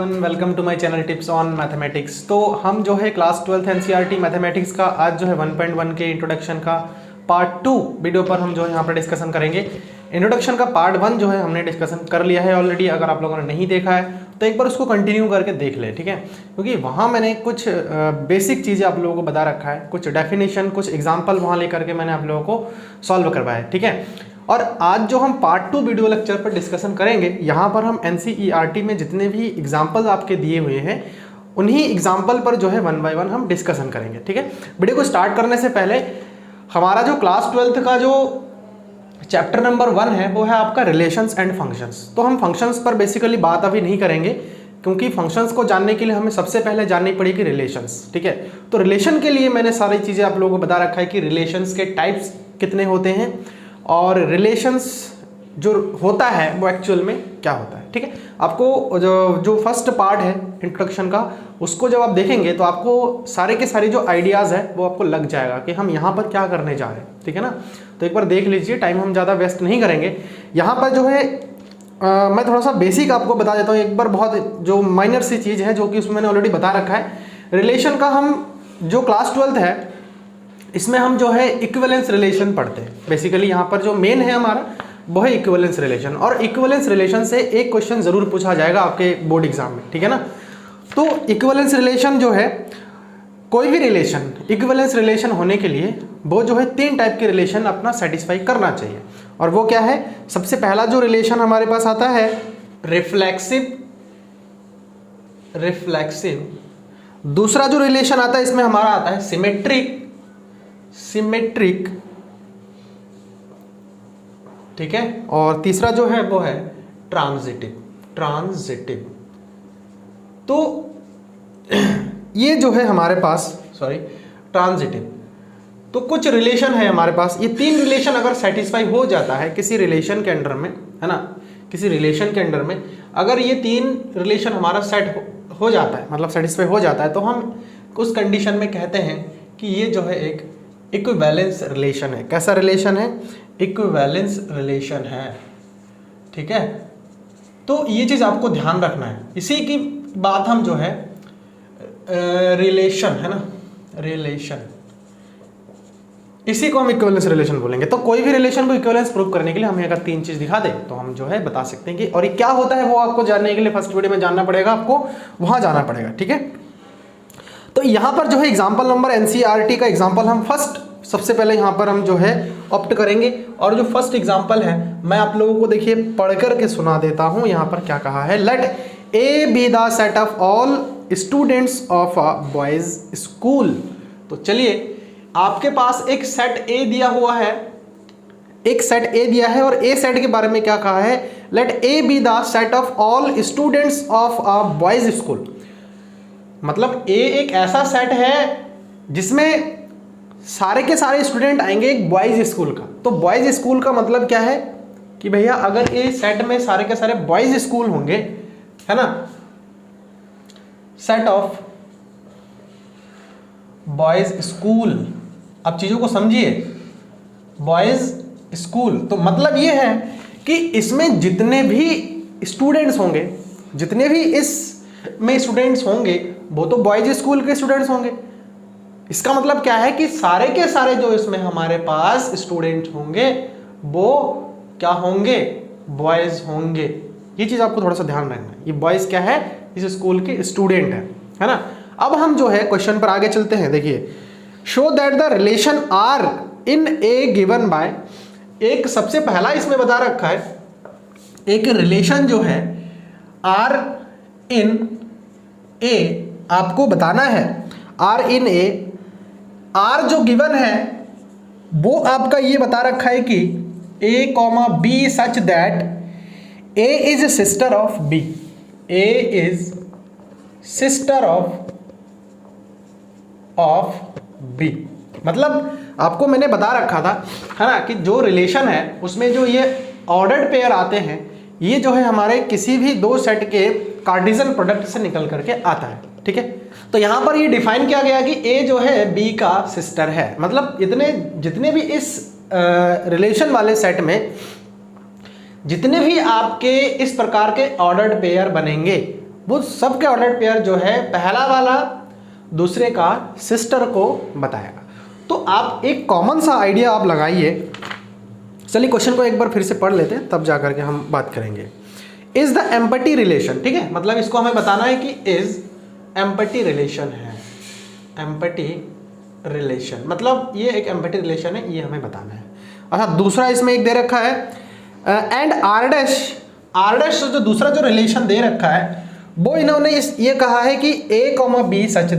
Everyone, welcome to my channel tips on mathematics. तो हम जो है क्लास 12th एनसीईआरटी मैथमेटिक्स का आज जो है 1.1 के इंट्रोडक्शन का पार्ट 2 वीडियो पर हम जो है यहाँ पर डिस्कशन करेंगे। इंट्रोडक्शन का पार्ट 1 जो है हमने डिस्कशन कर लिया है ऑलरेडी। अगर आप लोगों ने नहीं देखा है तो एक बार उसको कंटिन्यू करके देख ले, ठीक है, क्योंकि वहाँ मैंने कुछ बेसिक चीज़ें आप लोगों को बता रखा है, कुछ डेफिनेशन, कुछ एग्जाम्पल वहाँ लेकर के मैंने आप लोगों को सॉल्व करवाया है, ठीक है। और आज जो हम पार्ट 2 वीडियो लेक्चर पर डिस्कशन करेंगे, यहाँ पर हम एनसीईआरटी में जितने भी एग्जाम्पल्स आपके दिए हुए हैं उन्हीं एग्जाम्पल पर जो है 1 बाय 1 हम डिस्कशन करेंगे, ठीक है। वीडियो को स्टार्ट करने से पहले हमारा जो क्लास 12th का जो चैप्टर नंबर 1 है वो है आपका रिलेशंस एंड फंक्शंस। तो हम फंक्शंस पर बेसिकली बात अभी नहीं करेंगे, क्योंकि फंक्शंस को जानने के लिए हमें सबसे पहले जाननी पड़ेगी रिलेशंस, ठीक है। तो रिलेशन के लिए मैंने सारी चीज़ें आप लोगों को बता रखा है कि रिलेशंस के टाइप्स कितने होते हैं और रिलेशंस जो होता है वो एक्चुअल में क्या होता है, ठीक है। आपको जो फर्स्ट पार्ट है इंट्रोडक्शन का, उसको जब आप देखेंगे तो आपको सारे के सारे जो आइडियाज़ है वो आपको लग जाएगा कि हम यहाँ पर क्या करने जा रहे हैं, ठीक है ना। तो एक बार देख लीजिए, टाइम हम ज़्यादा वेस्ट नहीं करेंगे। यहाँ पर जो है मैं थोड़ा सा बेसिक आपको बता देता हूँ एक बार, बहुत जो माइनर सी चीज़ है जो कि उसमें मैंने ऑलरेडी बता रखा है। रिलेशन का हम जो क्लास 12th है इसमें हम जो है इक्विवेलेंस रिलेशन पढ़ते हैं। बेसिकली यहाँ पर जो मेन है हमारा वो है इक्विवेलेंस रिलेशन, और इक्विवेलेंस रिलेशन से एक क्वेश्चन जरूर पूछा जाएगा आपके बोर्ड एग्जाम में, ठीक है ना। तो इक्विवेलेंस रिलेशन जो है, कोई भी रिलेशन इक्विवेलेंस रिलेशन होने के लिए वो जो है 3 टाइप के रिलेशन अपना सेटिस्फाई करना चाहिए। और वो क्या है? सबसे पहला जो रिलेशन हमारे पास आता है रिफ्लेक्सिव। दूसरा जो रिलेशन आता है इसमें हमारा आता है सिमेट्रिक, ठीक है। और तीसरा जो है वो है ट्रांजिटिव। तो ये जो है हमारे पास ट्रांजिटिव। तो कुछ रिलेशन है हमारे पास, ये 3 रिलेशन अगर सेटिस्फाई हो जाता है किसी रिलेशन के अंडर में, है ना, किसी रिलेशन के अंडर में अगर ये 3 रिलेशन हमारा सेट हो जाता है, मतलब सेटिस्फाई हो जाता है, तो हम उस कंडीशन में कहते हैं कि ये जो है एक इक्विवेलेंस रिलेशन है। कैसा रिलेशन है? इक्विवेलेंस रिलेशन है, ठीक है। तो ये चीज़ आपको ध्यान रखना है। इसी की बात हम जो है रिलेशन, है ना, रिलेशन, इसी को हम इक्विवेलेंस रिलेशन बोलेंगे। तो कोई भी रिलेशन को इक्विवेलेंस प्रूव करने के लिए हमें अगर 3 चीज़ दिखा दे तो हम जो है बता सकते हैं कि, और ये क्या होता है वो आपको जानने के लिए फर्स्ट वीडियो में जानना पड़ेगा, आपको वहाँ जाना पड़ेगा, ठीक है। तो यहाँ पर जो है एग्जाम्पल नंबर एनसीईआरटी का एग्जाम्पल हम सबसे पहले यहाँ पर हम जो है ऑप्ट करेंगे। और जो फर्स्ट एग्जाम्पल है मैं आप लोगों को देखिए पढ़ करके सुना देता हूँ। यहाँ पर क्या कहा है? Let A be the set of all students of a boys school. तो चलिए, आपके पास एक सेट ए दिया हुआ है, एक सेट ए दिया है, और ए सेट के बारे में क्या कहा है? Let A be the set of all students of a boys school. मतलब ए एक ऐसा सेट है जिसमें सारे के सारे स्टूडेंट आएंगे एक बॉयज स्कूल का। तो बॉयज स्कूल का मतलब क्या है कि भैया अगर ए सेट में सारे के सारे बॉयज स्कूल होंगे, है ना, सेट ऑफ बॉयज स्कूल, अब चीजों को समझिए, बॉयज स्कूल तो मतलब ये है कि इसमें जितने भी स्टूडेंट्स होंगे, जितने भी इसमें स्टूडेंट्स होंगे वो तो बॉयज स्कूल के स्टूडेंट्स होंगे। इसका मतलब क्या है कि सारे के सारे जो इसमें हमारे पास स्टूडेंट होंगे वो क्या होंगे? बॉयज होंगे। ये चीज आपको थोड़ा सा ध्यान रखना है। ये बॉयज क्या है? इस स्कूल के स्टूडेंट है ना। अब हम जो है क्वेश्चन पर आगे चलते हैं। देखिए, show that the relation R in A given by, एक सबसे पहला इसमें बता रखा है एक रिलेशन जो है आर इन ए, आपको बताना है आर इन ए। आर जो गिवन है वो आपका ये बता रखा है कि A comma B such that A is sister of B, A is sister of B. मतलब आपको मैंने बता रखा था, है ना, कि जो रिलेशन है उसमें जो ये ऑर्डर्ड पेयर आते हैं ये जो है हमारे किसी भी 2 सेट के कार्टेशियन प्रोडक्ट से निकल करके आता है, ठीक है। तो यहां पर ये डिफाइन किया गया कि ए जो है बी का सिस्टर है। मतलब जितने भी इस रिलेशन वाले सेट में जितने भी आपके इस प्रकार के ऑर्डर्ड पेयर बनेंगे वो सबके ऑर्डर पेयर जो है पहला वाला दूसरे का सिस्टर को बताएगा। तो आप एक कॉमन सा आइडिया आप लगाइए। चलिए क्वेश्चन को एक बार फिर से पढ़ लेते हैं, तब जा करके हम बात करेंगे। इज द एम्पैथी रिलेशन, ठीक है, मतलब इसको हमें बताना है कि इज एम्पैथी रिलेशन है। एम्पैथी रिलेशन मतलब ये एक एम्पैथी रिलेशन है, ये हमें बताना है। अच्छा, दूसरा इसमें एक दे रखा है एंड आर डैश जो दूसरा जो रिलेशन दे रखा है वो इन्होंने ये कहा है कि a, b such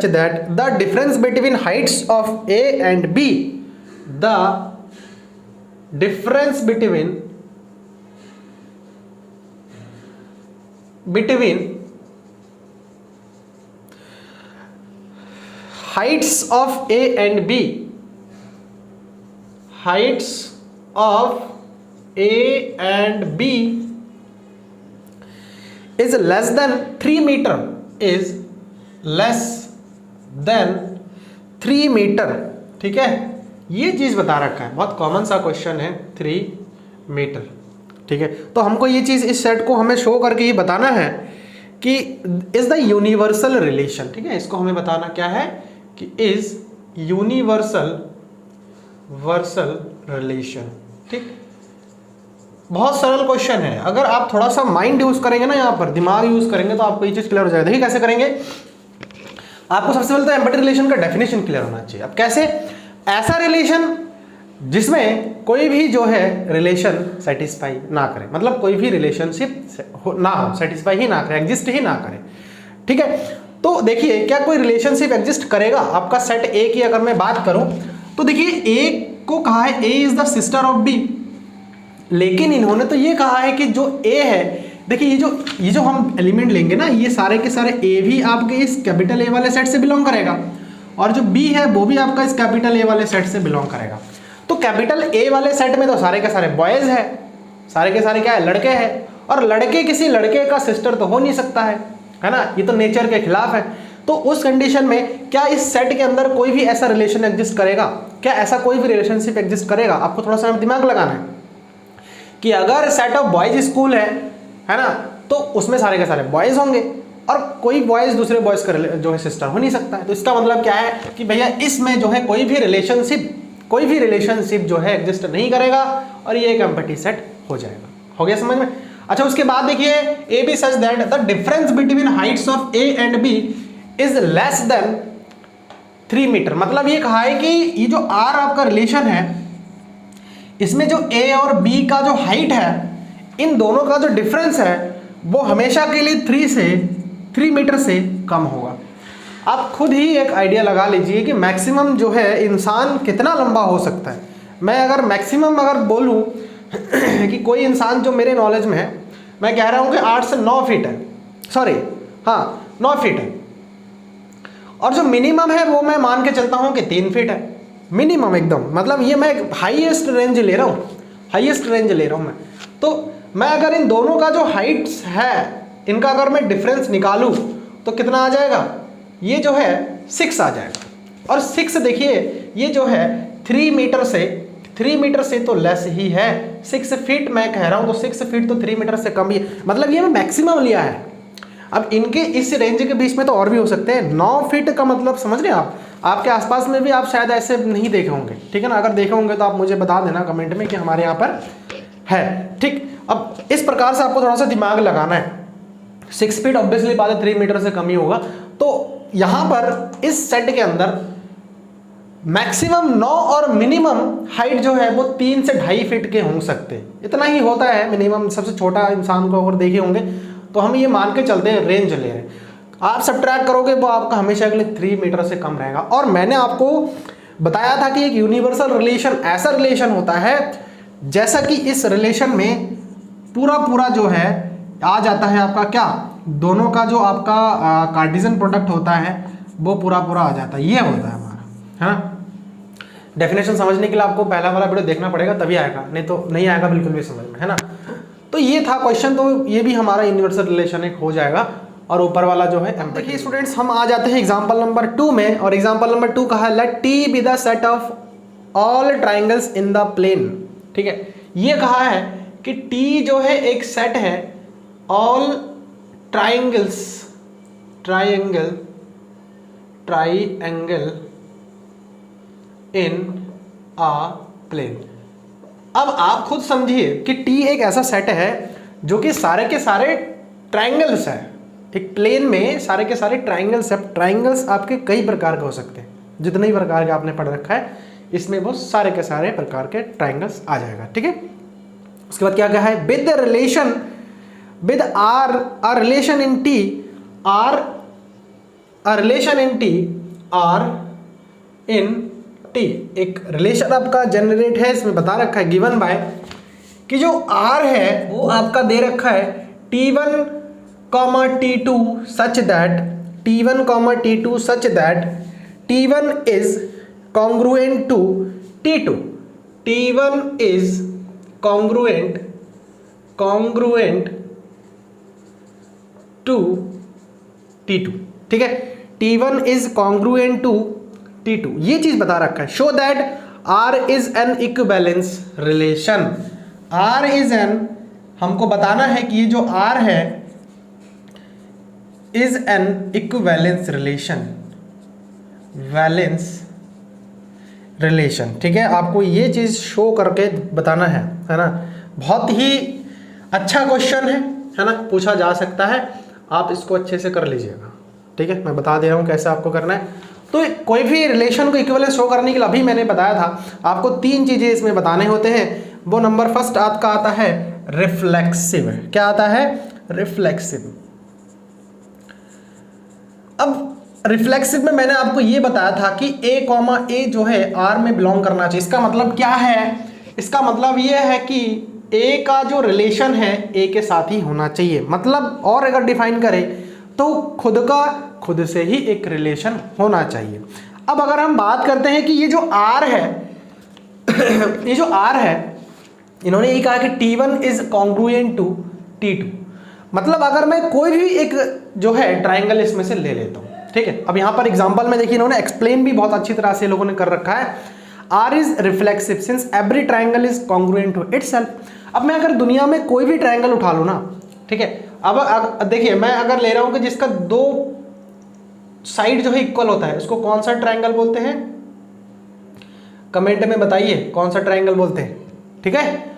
that the difference between heights of a and b, the difference between heights of a and b, heights of a and b is less than 3 meter, is less than 3 metre. ठीक है, ये चीज बता रखा है, बहुत common सा question है, 3 मीटर। ठीक है, तो हमको ये चीज इस सेट को हमें शो करके ही बताना है कि इज द यूनिवर्सल रिलेशन। ठीक है, इसको हमें बताना क्या है कि इज यूनिवर्सल रिलेशन। ठीक, बहुत सरल क्वेश्चन है, अगर आप थोड़ा सा माइंड यूज करेंगे ना, यहाँ पर दिमाग यूज करेंगे तो आपको ये चीज क्लियर हो जाएगा। देखिए कैसे करेंगे, आपको सबसे पहले तो एम्पैथी रिलेशन का डेफिनेशन क्लियर होना चाहिए। अब कैसे, ऐसा रिलेशन जिसमें कोई भी जो है रिलेशन सेटिस्फाई ना करे, मतलब कोई भी रिलेशनशिप ना हो, सेटिस्फाई ही ना करे, एग्जिस्ट ही ना करे। ठीक है, तो देखिए क्या कोई रिलेशनशिप एग्जिस्ट करेगा। आपका सेट ए की अगर मैं बात करूं तो देखिए ए को कहा है A is the sister of B, लेकिन इन्होंने तो ये कहा है कि जो ए है, देखिए ये जो हम एलिमेंट लेंगे ना, ये सारे के सारे ए भी आपके इस कैपिटल ए वाले सेट से बिलोंग करेगा और जो बी है वो भी आपका इस कैपिटल ए वाले सेट से बिलोंग करेगा। तो कैपिटल ए वाले सेट में तो सारे के सारे बॉयज है, सारे के सारे क्या है, लड़के हैं, और लड़के किसी लड़के का सिस्टर तो हो नहीं सकता है ना, ये तो नेचर के खिलाफ है। तो उस कंडीशन में क्या इस सेट के अंदर कोई भी ऐसा रिलेशन एग्जिस्ट करेगा, क्या ऐसा कोई भी रिलेशनशिप एग्जिस्ट करेगा? आपको थोड़ा सा दिमाग लगाना है कि अगर सेट ऑफ बॉयज स्कूल है ना, तो उसमें सारे के सारे बॉयज होंगे और कोई बॉयज दूसरे बॉयज का जो है सिस्टर हो नहीं सकता है। तो इसका मतलब क्या है कि भैया इसमें जो है कोई भी रिलेशनशिप जो है एग्जिस्ट नहीं करेगा और ये एक एम्पैथी सेट हो जाएगा। हो गया समझ में? अच्छा, उसके बाद देखिए A B such that the difference between heights of A and B is less than 3 metre. मतलब ये कहा है कि ये जो आर आपका रिलेशन है, इसमें जो ए और बी का जो हाइट है, इन दोनों का जो डिफरेंस है वो हमेशा के लिए 3 मीटर से कम होगा। आप खुद ही एक आइडिया लगा लीजिए कि मैक्सिमम जो है इंसान कितना लंबा हो सकता है। मैं अगर मैक्सिमम बोलूं कि कोई इंसान जो मेरे नॉलेज में है, मैं कह रहा हूं कि 8 से 9 फीट है, सॉरी हाँ 9 फीट है, और जो मिनिमम है वो मैं मान के चलता हूं कि 3 फीट है मिनिमम एकदम। मतलब ये मैं हाईएस्ट रेंज ले रहा हूं मैं। तो मैं अगर इन दोनों का जो हाइट्स है, इनका अगर मैं डिफरेंस निकालूं तो कितना आ जाएगा? ये जो है 6 आ जाएगा। और 6 देखिए ये जो है 3 मीटर से तो लेस ही है। 6 फीट मैं कह रहा हूं, तो 6 फीट तो 3 मीटर से कम ही, मतलब ये मैं मैक्सिमम लिया है। अब इनके इस रेंज के बीच में तो और भी हो सकते हैं। 9 फीट का मतलब समझ रहे हैं आप? आपके आसपास में भी आप शायद ऐसे नहीं देखे होंगे, ठीक है ना? अगर देखे होंगे तो आप मुझे बता देना कमेंट में कि हमारे यहाँ पर है। ठीक, अब इस प्रकार से आपको थोड़ा सा दिमाग लगाना है। 6 फीट ऑब्वियसली बात है 3 मीटर से कम ही होगा। तो यहाँ पर इस सेट के अंदर मैक्सिमम 9 और मिनिमम हाइट जो है वो 3 से 2.5 फीट के हो सकते हैं। इतना ही होता है मिनिमम। सबसे छोटा इंसान को अगर देखे होंगे तो हम ये मान के चलते हैं, रेंज ले रहे हैं। आप सब्ट्रैक्ट करोगे वो आपका हमेशा के लिए 3 मीटर से कम रहेगा। और मैंने आपको बताया था कि एक यूनिवर्सल रिलेशन ऐसा रिलेशन होता है जैसा कि इस रिलेशन में पूरा जो है आ जाता है आपका क्या, दोनों का जो आपका कार्टेशियन प्रोडक्ट होता है वो पूरा आ जाता है। ये होता है हमारा, है ना? डेफिनेशन समझने के लिए आपको पहला वाला वीडियो देखना पड़ेगा, तभी आएगा, नहीं तो नहीं आएगा बिल्कुल भी समझ में, है ना? तो ये था क्वेश्चन, तो ये भी हमारा यूनिवर्सल रिलेशन एक हो जाएगा। और ऊपर वाला जो है देखिए स्टूडेंट्स, हम आ जाते हैं एग्जांपल नंबर 2 में। और एग्जांपल नंबर 2 कहा है let T be the set of all triangles in the plane. ठीक है, ये कहा है कि टी जो है एक सेट है all triangle in a plane. अब आप खुद समझिए कि टी एक ऐसा सेट है जो कि सारे के सारे ट्राइंगल्स है। एक प्लेन में सारे के सारे ट्राइंगल्स है। ट्राइंगल्स आपके कई प्रकार के हो सकते हैं, जितने ही प्रकार के आपने पढ़ रखा है इसमें वो सारे के सारे प्रकार के ट्राइंगल्स आ जाएगा। ठीक है, उसके बाद क्या कहा है, with relation with R relation in T एक रिलेशन आपका जनरेट है, इसमें बता रखा है गिवन बाय कि जो R है वो आपका दे रखा है T1, T2 such that T1 is congruent to T2, T1 is congruent to T2। ठीक है, T1 is congruent to T2, ये चीज बता रखा है। Show that R is an equivalence relation, R is an, हमको बताना है कि ये जो R है is an equivalence relation। ठीक है, आपको ये चीज शो करके बताना है ना। बहुत ही अच्छा क्वेश्चन है ना, पूछा जा सकता है, आप इसको अच्छे से कर लीजिएगा। ठीक है, मैं बता दे रहा हूँ कैसे आपको करना है। तो कोई भी रिलेशन को इक्विवेलेंस शो करने के लिए अभी मैंने बताया था आपको 3 चीजें इसमें बताने होते हैं। वो नंबर फर्स्ट आपका आता है रिफ्लेक्सिव। क्या आता है, रिफ्लेक्सिव। अब रिफ्लेक्सिव में मैंने आपको ये बताया था कि A, जो है R में बिलोंग करना चाहिए। इसका मतलब क्या है, इसका मतलब ये है कि A का जो रिलेशन है A के साथ ही होना चाहिए। मतलब और अगर डिफाइन करें तो खुद से ही एक रिलेशन होना चाहिए। अब अगर हम बात करते हैं कि ये जो R है ये जो R है, इन्होंने ये कहा कि T1 is congruent to T2। मतलब अगर मैं कोई भी एक जो है ट्राइंगल इसमें से ले लेता हूँ। ठीक है, अब यहाँ पर एग्जांपल में देखिए इन्होंने एक्सप्लेन भी बहुत अच्छी तरह से लोगों ने कर रखा है। R is reflexive since every triangle is congruent to itself. अब मैं अगर दुनिया में कोई भी ट्राइंगल उठा लूँ ना, ठीक है, अब देखिए मैं अगर ले रहा हूँ कि जिसका 2 साइड जो है इक्वल होता है, उसको कौन सा ट्राइंगल बोलते हैं, कमेंट में बताइए कौन सा ट्राइंगल बोलते हैं। ठीक है,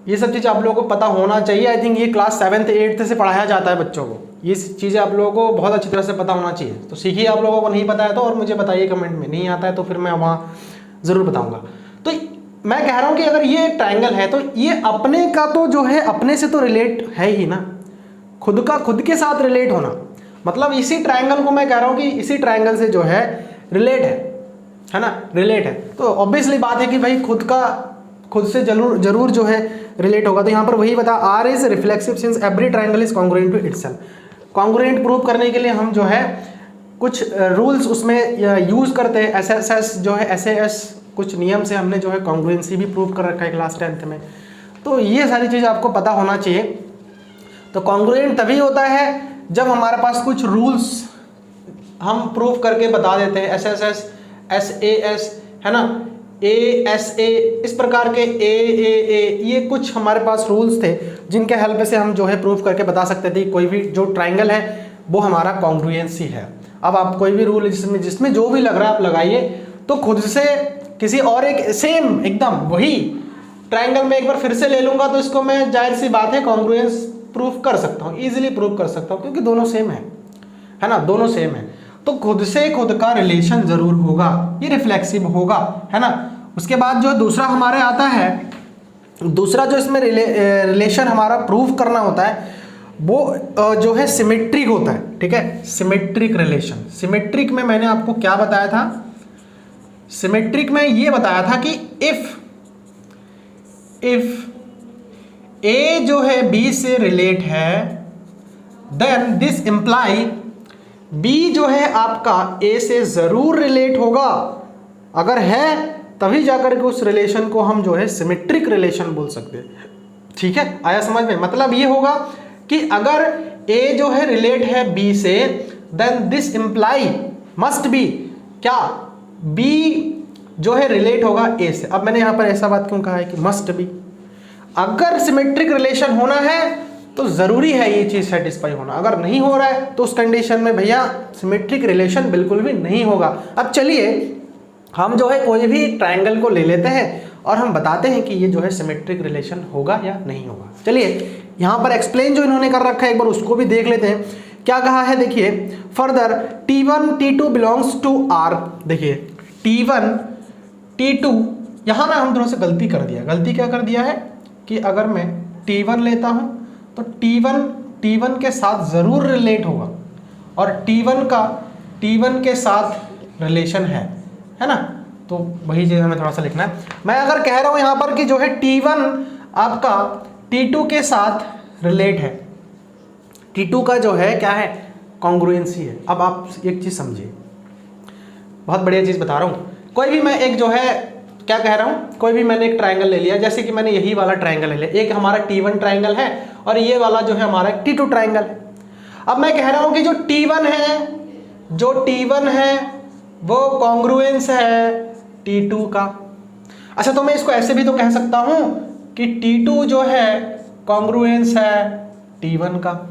ये सब चीज़ आप लोगों को पता होना चाहिए। आई थिंक ये क्लास 7th 8th से पढ़ाया जाता है बच्चों को, ये चीज़ें आप लोगों को बहुत अच्छी तरह से पता होना चाहिए। तो सीखिए, आप लोगों को नहीं पता है तो और मुझे बताइए कमेंट में, नहीं आता है तो फिर मैं वहाँ ज़रूर बताऊँगा। तो मैं कह रहा हूँ कि अगर ये ट्राइंगल है तो ये अपने का तो जो है अपने से तो रिलेट है ही ना, खुद के साथ रिलेट होना। मतलब इसी ट्राइंगल को मैं कह रहा हूँ कि इसी ट्राइंगल से जो है रिलेट है ना, रिलेट है। तो ऑब्वियसली बात है कि भाई खुद से जरूर जो है रिलेट होगा। तो यहाँ पर वही बता, R is reflexive since every triangle is congruent to itself. Congruent prove करने के लिए हम जो है कुछ रूल्स उसमें यूज करते हैं। SSS जो है SAS कुछ नियम से हमने जो है कॉन्ग्रुएंसी भी प्रूव कर रखा है क्लास 10th में। तो ये सारी चीज़ आपको पता होना चाहिए। तो कॉन्ग्रुएंट तभी होता है जब हमारे पास कुछ रूल्स हम प्रूव करके बता देते हैं। SSS SAS है ना, ASA, इस प्रकार के AAA, ये कुछ हमारे पास रूल्स थे जिनके हेल्प से हम जो है प्रूव करके बता सकते थे कोई भी जो ट्राइंगल है वो हमारा कॉन्ग्रुएंसी है। अब आप कोई भी रूल जिसमें जो भी लग रहा है आप लगाइए, तो खुद से किसी और एक सेम एकदम वही ट्राइंगल में एक बार फिर से ले लूंगा तो इसको मैं जाहिर सी बात है कॉन्ग्रुएंस प्रूफ कर सकता हूँ, ईजिली प्रूव कर सकता हूँ, क्योंकि दोनों सेम है ना, दोनों सेम है। तो खुद से खुद का रिलेशन जरूर होगा, ये रिफ्लेक्सिव होगा, है ना। उसके बाद जो दूसरा हमारे आता है, दूसरा जो इसमें रिलेशन हमारा प्रूव करना होता है वो जो है सिमेट्रिक होता है। ठीक है, सिमेट्रिक रिलेशन। सिमेट्रिक में मैंने आपको क्या बताया था, सिमेट्रिक में ये बताया था कि इफ A जो है B से रिलेट है देन दिस इम्प्लाई B जो है आपका A से जरूर रिलेट होगा। अगर है तभी जाकर के उस रिलेशन को हम जो है सिमेट्रिक रिलेशन बोल सकते हैं। ठीक है, आया समझ में। मतलब ये होगा कि अगर A जो है रिलेट है B से then this imply must be क्या, B जो है रिलेट होगा A से। अब मैंने यहाँ पर ऐसा बात क्यों कहा है कि मस्ट बी, अगर सिमेट्रिक रिलेशन होना है तो जरूरी है ये चीज सेटिस्फाई होना, अगर नहीं हो रहा है तो उस कंडीशन में भैया सिमेट्रिक रिलेशन बिल्कुल भी नहीं होगा। अब चलिए हम जो है कोई भी ट्रायंगल को ले लेते हैं और हम बताते हैं कि ये जो है सिमेट्रिक रिलेशन होगा या नहीं होगा। चलिए यहाँ पर एक्सप्लेन जो इन्होंने कर रखा है एक बार उसको भी देख लेते हैं। क्या कहा है देखिए, further T1 T2 belongs to R। देखिए T1 T2, यहाँ ना हम थोड़ा सा गलती कर दिया। गलती क्या कर दिया है कि अगर मैं T1 लेता हूँ तो T1 के साथ ज़रूर रिलेट होगा और T1 के साथ रिलेशन है ना, तो वही चीज़ हमें थोड़ा सा लिखना है। मैं अगर कह रहा हूँ यहाँ पर कि जो है T1 आपका T2 के साथ रिलेट है, T2 का जो है क्या है कॉन्ग्रुएंसी है। अब आप एक चीज़ समझिए, बहुत बढ़िया चीज़ बता रहा हूँ। कोई भी मैं एक जो है क्या कह रहा हूँ, कोई भी मैंने एक ट्रायंगल ले लिया, जैसे कि मैंने यही वाला ट्रायंगल ले लिया, एक हमारा T1 ट्रायंगल है और ये वाला जो है हमारा T2 ट्रायंगल है। अब मैं कह रहा हूँ कि जो T1 है वो कॉन्ग्रुएंस है T2 का। अच्छा, तो मैं इसको ऐसे भी तो कह सकता हूँ कि T2 जो है कॉन्ग्रुएंस है T1 का।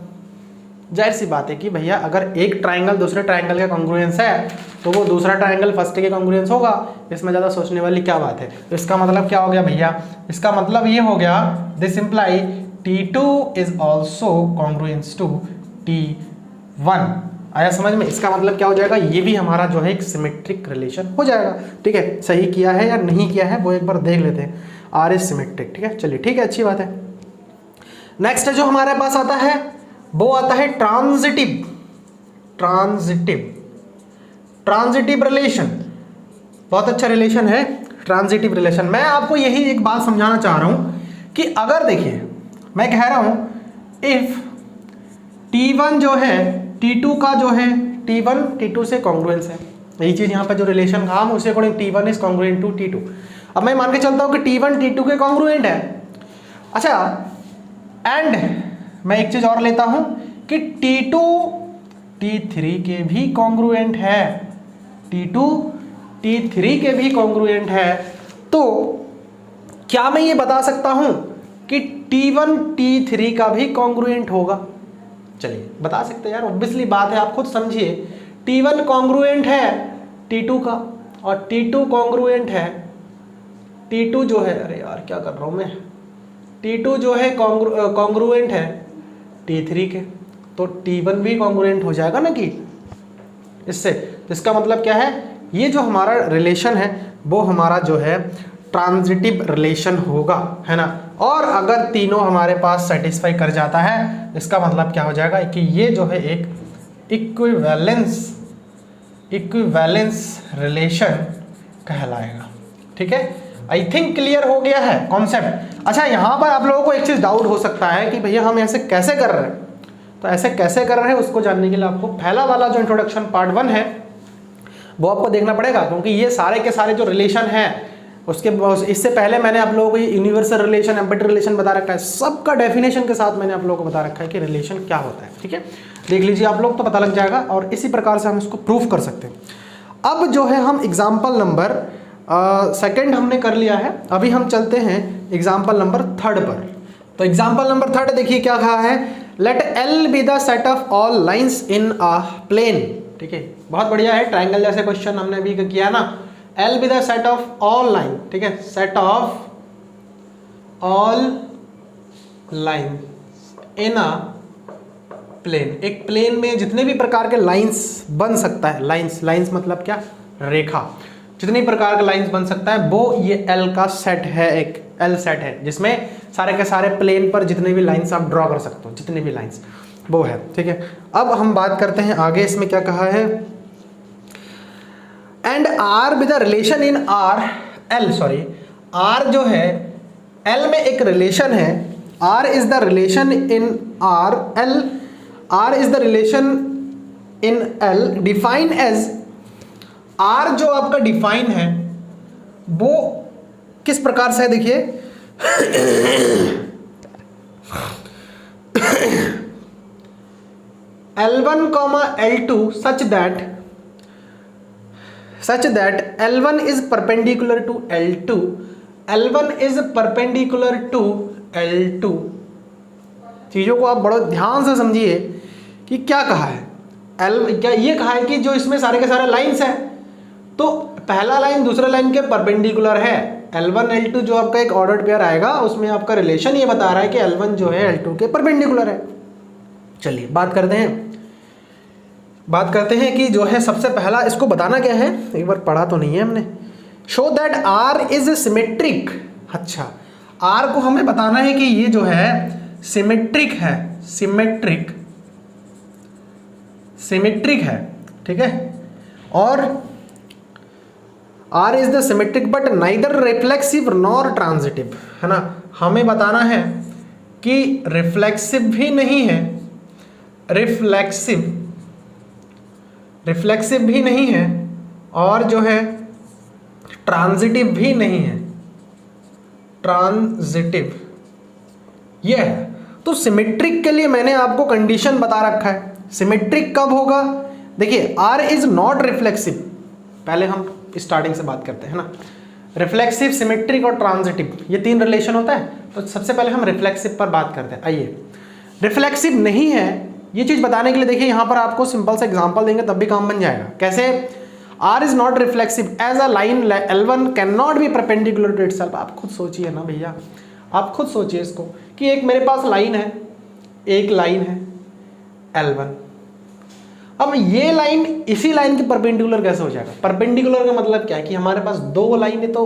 जाहिर सी बात है कि भैया अगर एक ट्रायंगल दूसरे ट्रायंगल का कॉन्ग्रुएंस है तो वो दूसरा ट्रायंगल फर्स्ट के कॉन्ग्रुएंस होगा। इसमें ज़्यादा सोचने वाली क्या बात है। तो इसका मतलब क्या हो गया भैया, इसका मतलब ये हो गया this imply T2 is also congruence to T1। आया समझ में? इसका मतलब क्या हो जाएगा, ये भी हमारा जो है एक सिमेट्रिक रिलेशन हो जाएगा। ठीक है, सही किया है या नहीं किया है वो एक बार देख लेते हैं। R is symmetric. ठीक है, चलिए ठीक है, अच्छी बात है। नेक्स्ट जो हमारे पास आता है वो आता है ट्रांजिटिव रिलेशन। बहुत अच्छा रिलेशन है ट्रांजिटिव रिलेशन। मैं आपको यही एक बात समझाना चाह रहा हूं कि अगर देखिए मैं कह रहा हूं इफ T1 जो है T2 का जो है T1 T2 से कॉन्ग्रुएंस है, यही चीज यहाँ पर जो रिलेशन कहा हम उसे according T1 is congruent to T2। अब मैं मान के चलता हूं कि T1 T2 के कॉन्ग्रुएंट है। अच्छा, एंड मैं एक चीज और लेता हूं कि T2 T3 के भी कॉन्ग्रुएंट है, T2 T3 के भी कॉन्ग्रुएंट है। तो क्या मैं ये बता सकता हूं कि T1 T3 का भी कॉन्ग्रुएंट होगा? चलिए बता सकते हैं यार, ऑब्वियसली बात है, आप खुद समझिए। T1 कॉन्ग्रुएंट है T2 का और T2 कॉन्ग्रुएंट है T2 जो है, अरे यार क्या कर रहा हूं मैं, T2 जो है कॉन्ग्रुएंट है T3 के, तो T1 भी कॉन्ग्रुएंट हो जाएगा ना कि इससे। इसका मतलब क्या है, ये जो हमारा रिलेशन है वो हमारा जो है ट्रांजिटिव रिलेशन होगा, है ना। और अगर तीनों हमारे पास सेटिस्फाई कर जाता है, इसका मतलब क्या हो जाएगा कि ये जो है एक इक्विवेलेंस रिलेशन कहलाएगा। ठीक है, आई थिंक क्लियर हो गया है कॉन्सेप्ट। अच्छा, यहाँ पर आप लोगों को एक चीज़ डाउट हो सकता है कि भैया हम ऐसे कैसे कर रहे हैं। तो ऐसे कैसे कर रहे हैं उसको जानने के लिए आपको पहला वाला जो इंट्रोडक्शन पार्ट 1 है वो आपको देखना पड़ेगा, क्योंकि ये सारे के सारे जो रिलेशन हैं उसके इससे पहले मैंने आप लोगों को ये यूनिवर्सल रिलेशन, एम्बेडेड रिलेशन बता रखा है, सबका डेफिनेशन के साथ मैंने आप लोगों को बता रखा है कि रिलेशन क्या होता है। ठीक है, देख लीजिए आप लोग तो पता लग जाएगा और इसी प्रकार से हम इसको प्रूफ कर सकते हैं। अब जो है हम एग्जाम्पल नंबर सेकेंड हमने कर लिया है, अभी हम चलते हैं एग्जाम्पल नंबर 3 पर। तो एग्जाम्पल नंबर 3 देखिए क्या कहा है, let L be the set of all lines in a plane. ठीक है, बहुत बढ़िया है, ट्राइंगल जैसे क्वेश्चन हमने अभी किया ना। L be the set of all line, ठीक है, set of all line in a plane. एक प्लेन में जितने भी प्रकार के लाइंस बन सकता है, लाइंस मतलब क्या, रेखा, जितने प्रकार के लाइंस बन सकता है वो ये L का सेट है, एक L सेट है जिसमें सारे के सारे प्लेन पर जितने भी लाइंस आप ड्रॉ कर सकते हो, जितने भी लाइंस वो है। ठीक है, अब हम बात करते हैं आगे, इसमें क्या कहा है, and R with the relation in R जो है L में एक रिलेशन है, R is the relation in R is the relation in L define as, R जो आपका डिफाइन है वो किस प्रकार से है देखिए, L1, L2 such that L1 is perpendicular to L2, L1 is perpendicular to L2, चीज़ों को आप बड़ा ध्यान से समझिए कि क्या कहा है। क्या ये कहा है कि जो इसमें सारे के सारे लाइन्स हैं, तो पहला लाइन दूसरे लाइन के परपेंडिकुलर है। L1 L2 जो आपका एक ऑर्डर्ड पेयर आएगा उसमें आपका रिलेशन ये बता रहा है कि L1 जो है L2 के परपेंडिकुलर है। चलिए बात करते हैं कि जो है सबसे पहला इसको बताना क्या है, एक बार पढ़ा तो नहीं है हमने। Show that R is symmetric. अच्छा, R को हमें बताना है कि ये जो है सिमेट्रिक है, सिमेट्रिक है, ठीक है। और R is the symmetric but neither reflexive nor transitive, है ना। हमें बताना है कि रिफ्लेक्सिव भी नहीं है, रिफ्लेक्सिव भी नहीं है, और जो है ट्रांजिटिव भी नहीं है, ट्रांजिटिव ये है। तो सिमेट्रिक के लिए मैंने आपको कंडीशन बता रखा है। सिमेट्रिक कब होगा, देखिए R इज नॉट रिफ्लेक्सिव, पहले हम स्टार्टिंग से बात करते हैं ना। रिफ्लेक्सिव, सिमेट्रिक और ट्रांजिटिव ये तीन रिलेशन होता है। तो सबसे पहले हम रिफ्लेक्सिव पर बात करते हैं। आइए, रिफ्लेक्सिव नहीं है ये चीज बताने के लिए देखिए यहाँ पर आपको सिंपल सा एग्जांपल देंगे तब भी काम बन जाएगा। कैसे, R is not reflexive as a line L1 can not be perpendicular to itself. आप खुद सोचिए ना भैया, आप खुद सोचिए इसको कि एक मेरे पास लाइन है, एक लाइन है L1। अब ये लाइन इसी लाइन के परपेंडिकुलर कैसे हो जाएगा। परपेंडिकुलर का मतलब क्या है कि हमारे पास दो लाइनें तो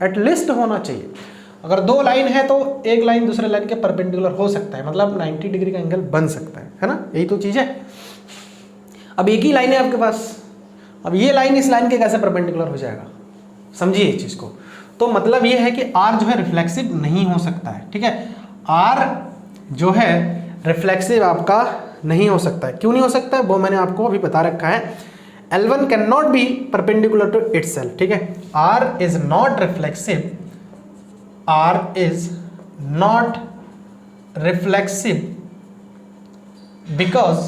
एटलीस्ट होना चाहिए। अगर दो लाइन है तो एक लाइन दूसरे लाइन के परपेंडिकुलर हो सकता है, मतलब 90 डिग्री का एंगल बन सकता है ना। यही तो चीज है। अब एक ही लाइन है आपके पास, अब ये लाइन इस लाइन के कैसे परपेंडिकुलर हो जाएगा, समझिए इस चीज को। तो मतलब ये है कि R जो है रिफ्लेक्सिव नहीं हो सकता है, ठीक है। R जो है रिफ्लेक्सिव आपका नहीं हो सकता है। क्यों नहीं हो सकता है वो मैंने आपको अभी बता रखा है। L1 can not be perpendicular to itself, ठीक है। R is not reflexive, R is not reflexive because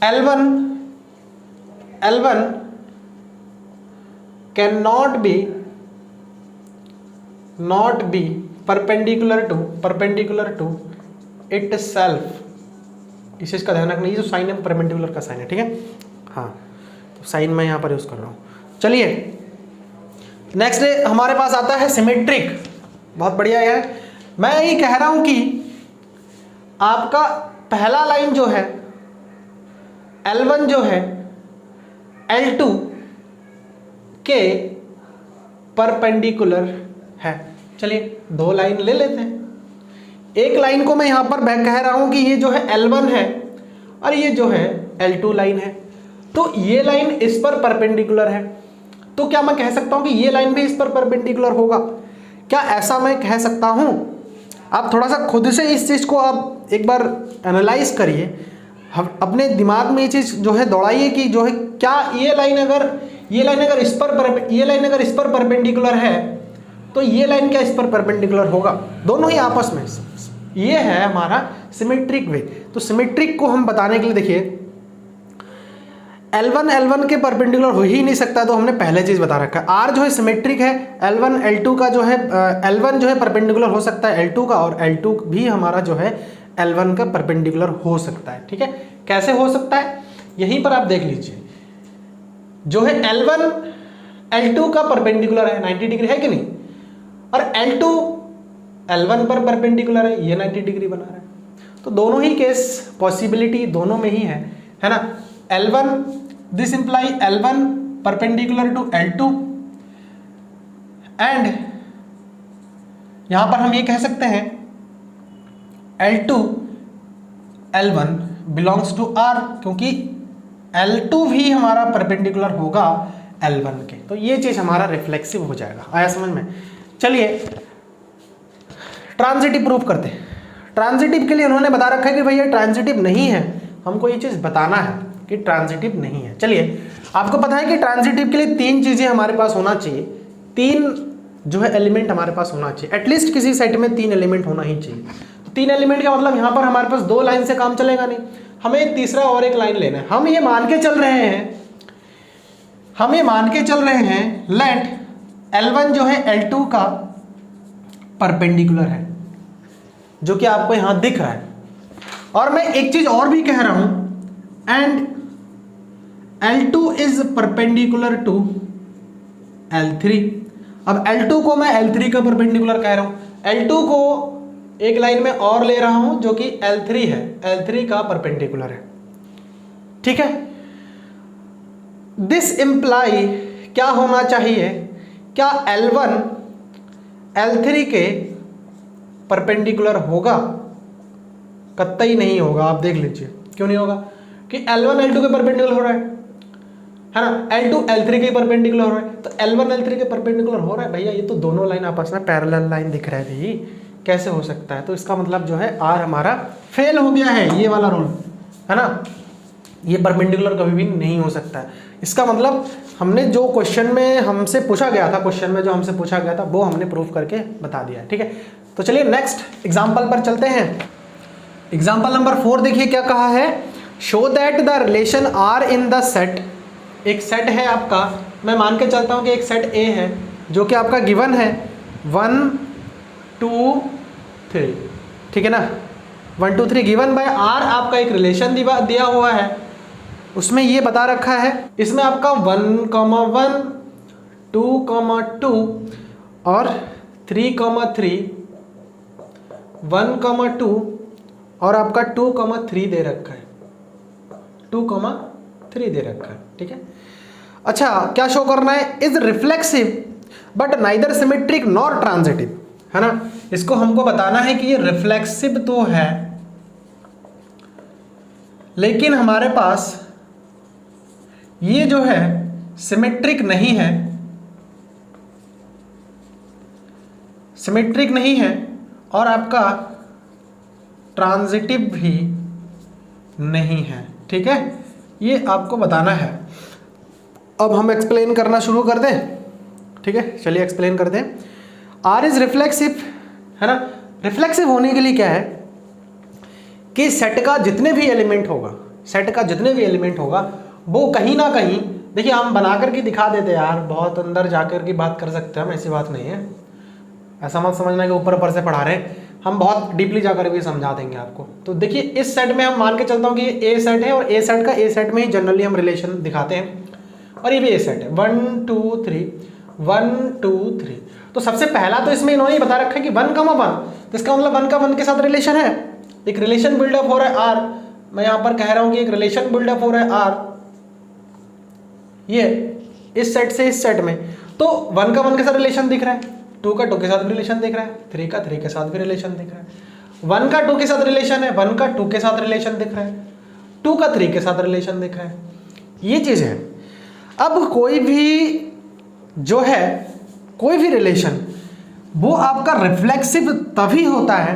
L1 cannot be perpendicular to itself। इस चीज का ध्यान रखना, ये जो साइन है परपेंडिकुलर का साइन है, ठीक है। हाँ, तो साइन मैं यहाँ पर यूज कर रहा हूँ। चलिए नेक्स्ट हमारे पास आता है सिमेट्रिक। बहुत बढ़िया है। मैं ये कह रहा हूं कि आपका पहला लाइन जो है L1 जो है L2 के परपेंडिकुलर है। चलिए दो लाइन ले लेते हैं। एक लाइन को मैं यहां पर कह रहा हूं कि ये जो है L1 है और ये जो है L2 लाइन है, तो ये लाइन इस पर परपेंडिकुलर है। तो क्या मैं कह सकता हूं कि ये लाइन भी इस पर परपेंडिकुलर होगा? क्या ऐसा मैं कह सकता हूं? आप थोड़ा सा खुद से इस चीज को आप एक बार एनालाइज करिए, अपने दिमाग में ये चीज जो है दौड़ाइए कि जो है क्या ये लाइन अगर इस पर परपेंडिकुलर है तो ये लाइन क्या इस पर परपेंडिकुलर होगा? दोनों ही आपस में। ये है हमारा सिमेट्रिक वे। तो सिमेट्रिक को हम बताने के लिए देखिए L1 के परपेंडिकुलर हो ही नहीं सकता, तो हमने पहले चीज बता रखा है। R जो है सिमेट्रिक है, L1 L2 का जो है L1 जो है परपेंडिकुलर हो सकता है L2 का, और L2 भी हमारा जो है L1 का परपेंडिकुलर हो सकता है, ठीक है। कैसे हो सकता है यहीं पर आप देख लीजिए। जो है L1 L2 का परपेंडिकुलर है, 90 डिग्री है कि नहीं, और L2 L1 पर परपेंडिकुलर है, ये 90 डिग्री बना रहा है। तो दोनों ही केस पॉसिबिलिटी दोनों में ही है ना। L1 this imply L1 perpendicular to L2 and यहां पर हम ये कह सकते हैं L2 L1 belongs to R, क्योंकि L2 भी हमारा परपेंडिकुलर होगा L1 के। तो ये चीज हमारा रिफ्लेक्सिव हो जाएगा। आया समझ में? चलिए ट्रांजिटिव प्रूफ करते हैं। ट्रांजिटिव के लिए उन्होंने बता रखा है कि भैया ट्रांजिटिव नहीं है, हमको ये चीज बताना है कि ट्रांजिटिव नहीं है। चलिए आपको पता है कि ट्रांजिटिव के लिए तीन चीजें हमारे पास होना चाहिए, तीन जो है एलिमेंट हमारे पास होना चाहिए। एटलीस्ट किसी सेट में तीन एलिमेंट होना ही चाहिए। तो तीन एलिमेंट का मतलब यहाँ पर हमारे पास दो लाइन से काम चलेगा नहीं, हमें एक तीसरा और एक लाइन लेना है। हम ये मान के चल रहे हैं लेट L1 जो है L2 का परपेंडिकुलर है, जो कि आपको यहां दिख रहा है। और मैं एक चीज और भी कह रहा हूं, and L2 is perpendicular to L3। अब L2 को मैं L3 का परपेंडिकुलर कह रहा हूं, L2 को एक लाइन में और ले रहा हूं जो कि L3 है, L3 का परपेंडिकुलर है। ठीक है, दिस इंप्लाई क्या होना चाहिए, क्या L1 L3 के परपेंडिकुलर होगा? कतई नहीं होगा। आप देख लीजिए क्यों नहीं होगा, कि L1 L2 के परपेंडिकुलर हो रहा है ना, L2 L3 के परपेंडिकुलर हो रहा है, तो L1 L3 के परपेंडिकुलर हो रहा है भैया, ये तो दोनों लाइन आपस में पैरेलल लाइन दिख रहा है भाई, कैसे हो सकता है? तो इसका मतलब जो है R हमारा फेल हो गया है, ये वाला रूल है ना, ये परपेंडिकुलर कभी भी नहीं हो सकता है। इसका मतलब हमने जो क्वेश्चन में हमसे पूछा गया था, क्वेश्चन में जो हमसे पूछा गया था वो हमने प्रूव करके बता दिया है। ठीक है, तो चलिए नेक्स्ट एग्जांपल पर चलते हैं। एग्जांपल नंबर 4 देखिए क्या कहा है, show that the relation R in the set. एक सेट है आपका, मैं मान के चलता हूं कि एक सेट ए है जो कि आपका गिवन है 1 2 3, ठीक है ना, 1 2 3 गिवन बाय आर, आपका एक रिलेशन दिया हुआ है, उसमें ये बता रखा है, इसमें आपका 1, 1 2, 2 और 3, 3 1, 2 और आपका 2, 3 दे रखा है, 2, 3 दे रखा है। ठीक है, अच्छा क्या शो करना है, is reflexive but neither symmetric nor transitive, है ना, इसको हमको बताना है कि ये रिफ्लेक्सिव तो है लेकिन हमारे पास ये जो है सिमेट्रिक नहीं है, सिमेट्रिक नहीं है और आपका ट्रांजिटिव भी नहीं है। ठीक है, ये आपको बताना है। अब हम एक्सप्लेन करना शुरू कर दें। ठीक है, चलिए एक्सप्लेन कर दें। आर इज रिफ्लेक्सिव, है ना, रिफ्लेक्सिव होने के लिए क्या है कि सेट का जितने भी एलिमेंट होगा, सेट का जितने भी एलिमेंट होगा वो कहीं ना कहीं, देखिए हम बना करके दिखा देते यार, बहुत अंदर जाकर की बात कर सकते हैं हम, ऐसी बात नहीं है, ऐसा मत समझना कि ऊपर ऊपर से पढ़ा रहे हैं, हम बहुत डीपली जाकर भी समझा देंगे आपको। तो देखिए इस सेट में हम मान के चलता हूँ कि ये ए सेट है और ए सेट का ए सेट में ही जनरली हम रिलेशन दिखाते हैं, और ये भी ए सेट है 1 2 3 1 2 3। तो सबसे पहला तो इसमें इन्होंने बता रखा है कि 1, 1, तो इसका मतलब 1 का 1 के साथ रिलेशन है, एक रिलेशन बिल्डअप हो रहा है आर, मैं यहां पर कह रहा हूं कि एक रिलेशन बिल्डअप हो रहा है आर, ये इस सेट से इस सेट में, तो 1 का 1 के साथ रिलेशन दिख रहा है, 2 का 2 के साथ भी रिलेशन दिख रहा है, 3 का 3 के साथ भी रिलेशन दिख रहा है, 1 का 2 के साथ रिलेशन है, 1 का 2 के साथ रिलेशन दिख रहा है, 2 का 3 के साथ रिलेशन दिख रहा है, ये चीज है। अब कोई भी जो है, कोई भी रिलेशन वो आपका रिफ्लेक्सिव तभी होता है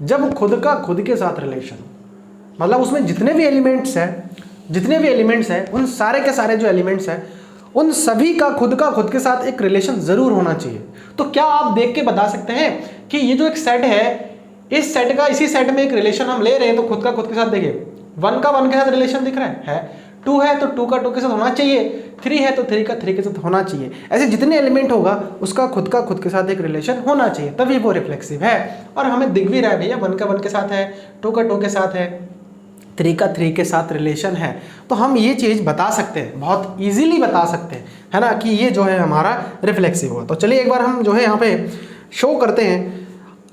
जब खुद का खुद के साथ रिलेशन, मतलब उसमें जितने भी एलिमेंट्स हैं उन सारे के सारे जो एलिमेंट्स हैं उन सभी का खुद के साथ एक रिलेशन जरूर होना चाहिए। तो क्या आप देख के बता सकते हैं कि ये जो एक सेट है, इस सेट का इसी सेट में एक रिलेशन हम ले रहे हैं, तो खुद का खुद के साथ देखिए 1 का 1 के साथ रिलेशन दिख रहा है, 2 है तो 2 का 2 के साथ होना चाहिए, 3 है तो 3 का 3 के साथ होना चाहिए, ऐसे जितने एलिमेंट होगा उसका खुद के साथ एक रिलेशन होना चाहिए, तभी वो रिफ्लेक्सिव है। और हमें दिख भी रहा है भैया 1 का 1 के साथ है, 2 का 2 के साथ है, 3 का 3 के साथ रिलेशन है, तो हम ये चीज़ बता सकते हैं, बहुत ईजिली बता सकते हैं, है ना, कि ये जो है हमारा रिफ्लेक्सिव हुआ। तो चलिए एक बार हम जो है यहाँ पे शो करते हैं।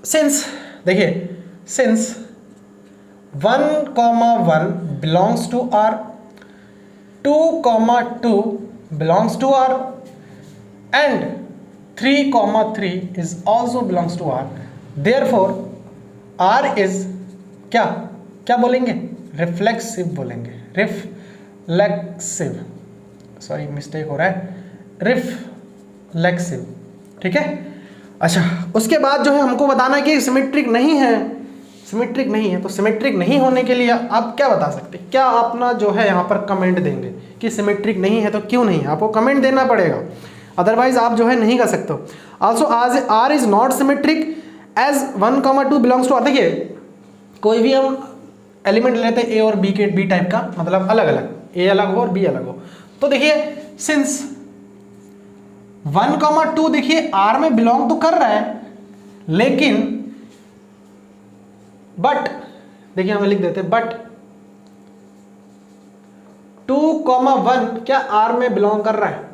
सिंस देखिए, since 1, 1 belongs to R, 2, 2 belongs to R and 3, 3 is also belongs to R. Therefore R is क्या बोलेंगे, रिफ्लेक्सिव बोलेंगे, रिफ्लेक्सिव, सॉरी मिस्टेक हो रहा है, रिफ्लेक्सिव। ठीक है, अच्छा उसके बाद जो है हमको बताना है कि सिमेट्रिक नहीं है, सिमेट्रिक नहीं है, तो सिमेट्रिक नहीं होने के लिए आप क्या बता सकते हैं, क्या अपना जो है यहाँ पर कमेंट देंगे कि सिमेट्रिक नहीं है तो क्यों नहीं है, आपको कमेंट देना पड़ेगा, अदरवाइज आप जो है नहीं कर सकते हो। आल्सो आज R is not symmetric as 1, 2 belongs to R. देखिए कोई भी हम एलिमेंट लेते हैं ए और बी के, बी टाइप का, मतलब अलग अलग, ए अलग हो और बी अलग हो, तो देखिए सिंस 1, 2 देखिए आर में बिलोंग तो कर रहा है, लेकिन बट देखिए हमें लिख देते बट 2,1 क्या R में बिलोंग कर रहा है?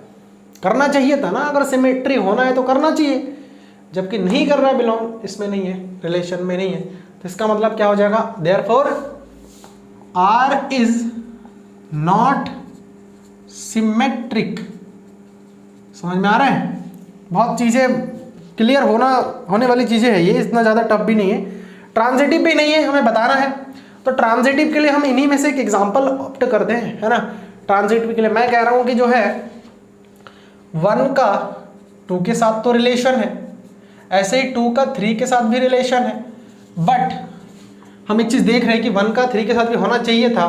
करना चाहिए था ना, अगर सिमेट्री होना है तो करना चाहिए, जबकि नहीं कर रहा है बिलोंग, इसमें नहीं है, रिलेशन में नहीं है, तो इसका मतलब क्या हो जाएगा, therefore R is not symmetric. समझ में आ रहा है? बहुत चीजें क्लियर होने वाली चीजें है ये, इतना ज्यादा टफ भी नहीं है, ट्रांजिटिव भी नहीं है, हमें बताना है। तो ट्रांजिटिव के लिए हम इन्हीं में से एक एग्जांपल ऑप्ट करते हैं, है ना। ट्रांजिटिव के लिए मैं कह रहा हूं कि जो है 1 का 2 के साथ तो रिलेशन है, ऐसे ही 2 का 3 के साथ भी रिलेशन है, बट हम एक चीज देख रहे हैं कि 1 का 3 के साथ भी होना चाहिए था,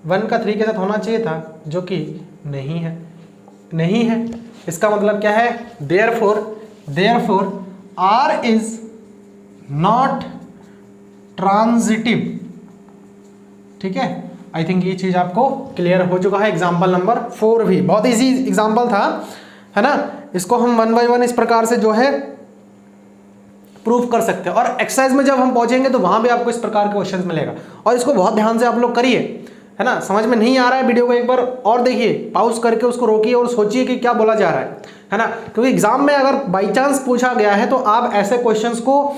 1 का 3 के साथ होना चाहिए था, जो कि नहीं है, नहीं है। इसका मतलब क्या है, therefore R is not transitive. ठीक है, आई थिंक ये चीज आपको क्लियर हो चुका है। एग्जाम्पल नंबर 4 भी बहुत इजी एग्जाम्पल था, है ना। इसको हम 1 बाय 1 इस प्रकार से जो है प्रूफ कर सकते हैं, और एक्सरसाइज में जब हम पहुंचेंगे तो वहां भी आपको इस प्रकार के क्वेश्चन मिलेगा, और इसको बहुत ध्यान से आप लोग करिए, है ना। समझ में नहीं आ रहा है वीडियो को एक बार और देखिए, पॉज करके उसको रोकिए और सोचिए कि क्या बोला जा रहा है ना। क्योंकि एग्जाम में अगर बाई चांस पूछा गया है तो आप ऐसे क्वेश्चंस को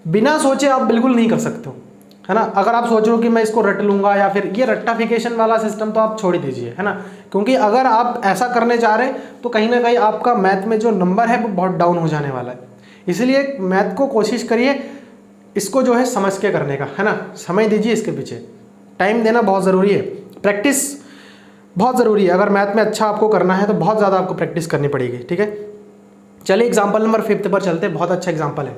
बिना सोचे आप बिल्कुल नहीं कर सकते हो, है ना। अगर आप सोच रहे हो कि मैं इसको रट लूंगा, या फिर ये रट्टाफिकेशन वाला सिस्टम तो आप छोड़ ही दीजिए, है ना। क्योंकि अगर आप ऐसा करने जा रहे हैं तो कहीं ना कहीं आपका मैथ में जो नंबर है वो बहुत डाउन हो जाने वाला है। इसलिए मैथ को कोशिश करिए इसको जो है समझ के करने का, है ना। समय दीजिए इसके पीछे, टाइम देना बहुत ज़रूरी है, प्रैक्टिस बहुत ज़रूरी है। अगर मैथ में अच्छा आपको करना है तो बहुत ज़्यादा आपको प्रैक्टिस करनी पड़ेगी। ठीक है, चलिए एग्जाम्पल नंबर 5 पर चलते हैं। बहुत अच्छा एग्जाम्पल है।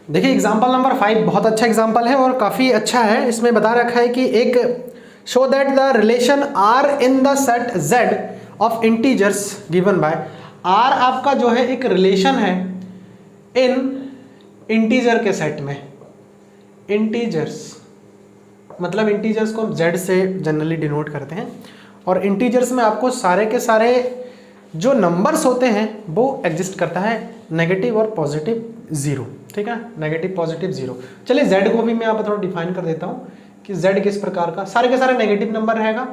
देखिए एग्जाम्पल नंबर 5 बहुत अच्छा एग्जाम्पल है और काफ़ी अच्छा है। इसमें बता रखा है कि एक show that the relation R in the set Z of integers given by R आपका जो है एक रिलेशन है इन इंटीजर के सेट में। इंटीजर्स मतलब इंटीजर्स को Z से जनरली डिनोट करते हैं, और इंटीजर्स में आपको सारे के सारे जो नंबर्स होते हैं वो एग्जिस्ट करता है, नेगेटिव और पॉजिटिव 0। ठीक है, नेगेटिव पॉजिटिव 0। चलिए Z को भी मैं यहाँ पर थोड़ा डिफाइन कर देता हूँ कि Z किस प्रकार का, सारे के सारे नेगेटिव नंबर रहेगा।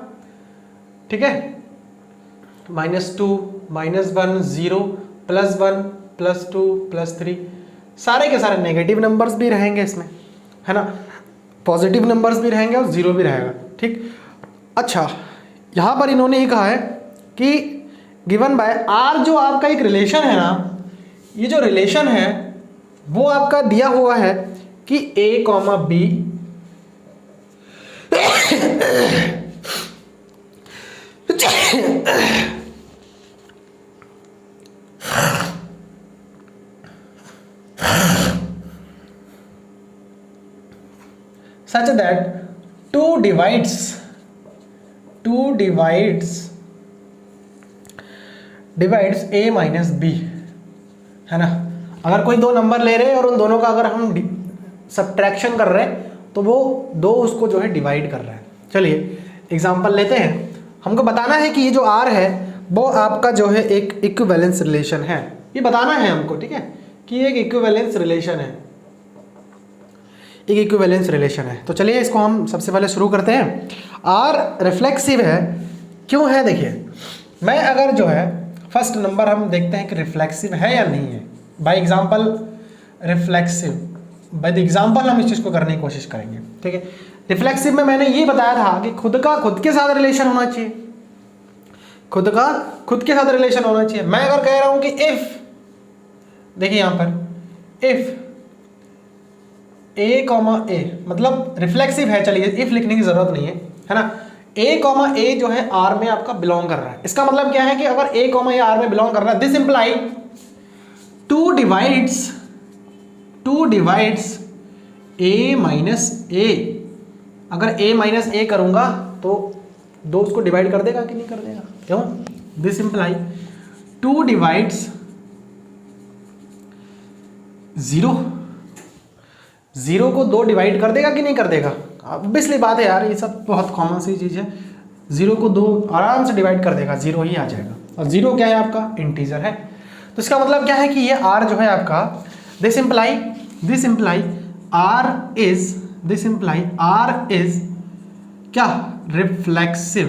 ठीक है, -2, -1, 0, +1, +2, +3, सारे के सारे नेगेटिव नंबर्स भी रहेंगे इसमें, है ना। पॉजिटिव नंबर्स भी रहेंगे और 0 भी रहेगा। ठीक, अच्छा यहाँ पर इन्होंने ये कहा है कि गिवन बाय R जो आपका एक रिलेशन है ना, ये जो रिलेशन है वो आपका दिया हुआ है कि A, B such that 2 divides A minus B, है ना। अगर कोई दो नंबर ले रहे हैं और उन दोनों का अगर हम सब्ट्रैक्शन कर रहे हैं तो वो दो उसको जो है डिवाइड कर रहा है। चलिए एग्जांपल लेते हैं। हमको बताना है कि ये जो R है वो आपका जो है एक इक्विवेलेंस रिलेशन है, ये बताना है हमको। ठीक है, कि एक इक्विवेलेंस रिलेशन है, एक इक्विवेलेंस रिलेशन है। तो चलिए इसको हम सबसे पहले शुरू करते हैं। R रिफ्लेक्सिव है, क्यों है देखिए। मैं अगर जो है फर्स्ट नंबर हम देखते हैं कि रिफ्लेक्सिव है या नहीं है। By example reflexive, by the example हम इस चीज़ को करने की कोशिश करेंगे। ठीक है, रिफ्लेक्सिव में मैंने ये बताया था कि खुद के साथ रिलेशन होना चाहिए, खुद के साथ रिलेशन होना चाहिए। मैं अगर कह रहा हूं कि इफ, देखिए यहां पर इफ A, A मतलब रिफ्लेक्सिव है। चलिए इफ लिखने की जरूरत नहीं है ना। A, जो है R में आपका बिलोंग कर रहा है। इसका मतलब क्या है कि अगर A, A R में बिलोंग कर रहा है, this imply 2 divides A minus A। अगर A माइनस A करूंगा तो 2 उसको डिवाइड कर देगा कि नहीं कर देगा, क्यों। दिस इंप्लाई 2 डिवाइड्स 0 को 2 डिवाइड कर देगा कि नहीं कर देगा। ऑब्वियसली बात है यार, ये सब बहुत कॉमन सी चीज़ है। 0 को 2 आराम से डिवाइड कर देगा, 0 ही आ जाएगा। और 0 क्या है आपका, इंटीजर है। तो इसका मतलब क्या है कि ये R जो है आपका, this imply this imply R is क्या, रिफ्लेक्सिव।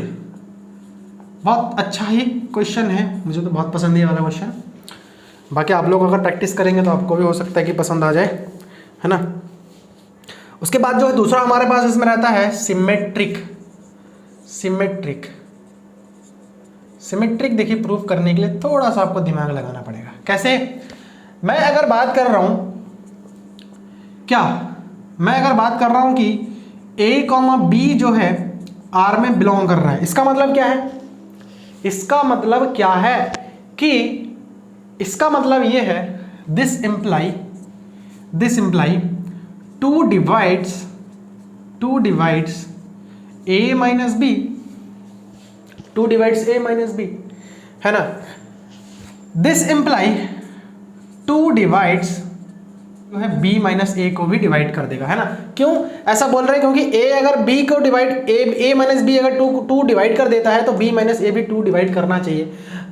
बहुत अच्छा ही क्वेश्चन है, मुझे तो बहुत पसंद है ये वाला क्वेश्चन। बाकी आप लोग अगर प्रैक्टिस करेंगे तो आपको भी हो सकता है कि पसंद आ जाए, है ना। उसके बाद जो है दूसरा हमारे पास इसमें रहता है सिमेट्रिक। देखिए प्रूफ करने के लिए थोड़ा सा आपको दिमाग लगाना पड़ेगा। कैसे? मैं अगर बात कर रहा हूं कि a, b जो है R में बिलोंग कर रहा है, इसका मतलब क्या है? इसका मतलब ये है this imply 2 divides a minus b, 2 divides a minus b, है ना। दिस इम्प्लाई 2 divides जो है b माइनस a को भी डिवाइड कर देगा, है ना। क्यों ऐसा बोल रहे हैं? क्योंकि a अगर b को डिवाइड a माइनस b अगर 2 डिवाइड कर देता है तो b माइनस a भी 2 डिवाइड करना चाहिए,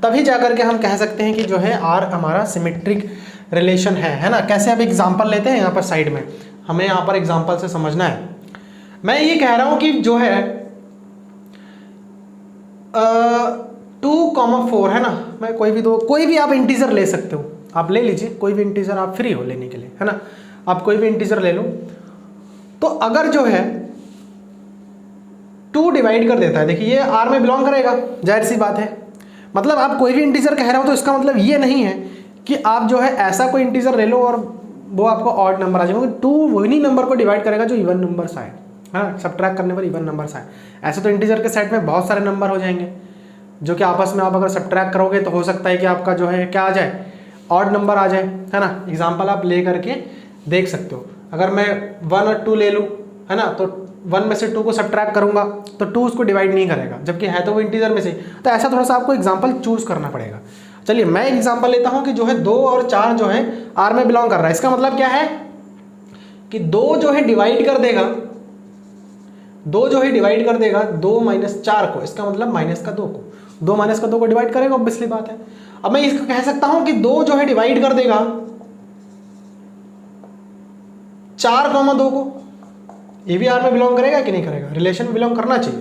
तभी जाकर के हम कह सकते हैं कि जो है r हमारा सिमेट्रिक रिलेशन है ना। कैसे? अब एग्जांपल लेते हैं यहाँ पर साइड में, हमें यहाँ पर एग्जांपल से समझना है। मैं ये कह रहा हूँ कि जो है 2,4 है ना, मैं कोई भी आप इंटीजर ले सकते हो, आप ले लीजिए कोई भी इंटीजर, आप फ्री हो लेने के लिए, है ना। आप कोई भी इंटीजर ले लो। तो अगर जो है 2 डिवाइड कर देता है, देखिए ये R में बिलोंग करेगा, जाहिर सी बात है। मतलब आप कोई भी इंटीजर कह रहे हो तो इसका मतलब ये नहीं है कि आप जो है ऐसा कोई इंटीजर ले लो और वो आपको ऑड नंबर आ जाएगा। 2 वही नंबर को डिवाइड करेगा जो इवन नंबर्स आए, हाँ, सब्ट्रैक्ट करने पर इवन नंबर्स आए। ऐसे तो इंटीजर के सेट में बहुत सारे नंबर हो जाएंगे जो कि आपस में आप अगर सब्ट्रैक्ट करोगे तो हो सकता है कि आपका जो है क्या आ जाए, ऑड नंबर आ जाए, है ना। एग्जाम्पल आप ले करके देख सकते हो। अगर मैं 1 और 2 ले लूँ, है ना, तो 1 में से 2 को सब्ट्रैक्ट करूंगा तो 2 उसको डिवाइड नहीं करेगा, जबकि है तो वो इंटीजर में से। तो ऐसा थोड़ा सा आपको एग्जाम्पल चूज करना पड़ेगा। चलिए मैं एग्जाम्पल लेता हूं कि जो है 2 और 4 जो है R में बिलोंग कर रहा है। इसका मतलब क्या है कि 2 जो है डिवाइड कर देगा 2 माइनस 4 को, इसका मतलब माइनस का 2 को, 2 माइनस का 2 को डिवाइड करेगा, ऑब्वियसली बात है। अब मैं इसको कह सकता हूं कि 2 जो है डिवाइड कर देगा 4,2 को। ये भी R में बिलोंग करेगा कि नहीं करेगा? रिलेशन में बिलोंग करना चाहिए।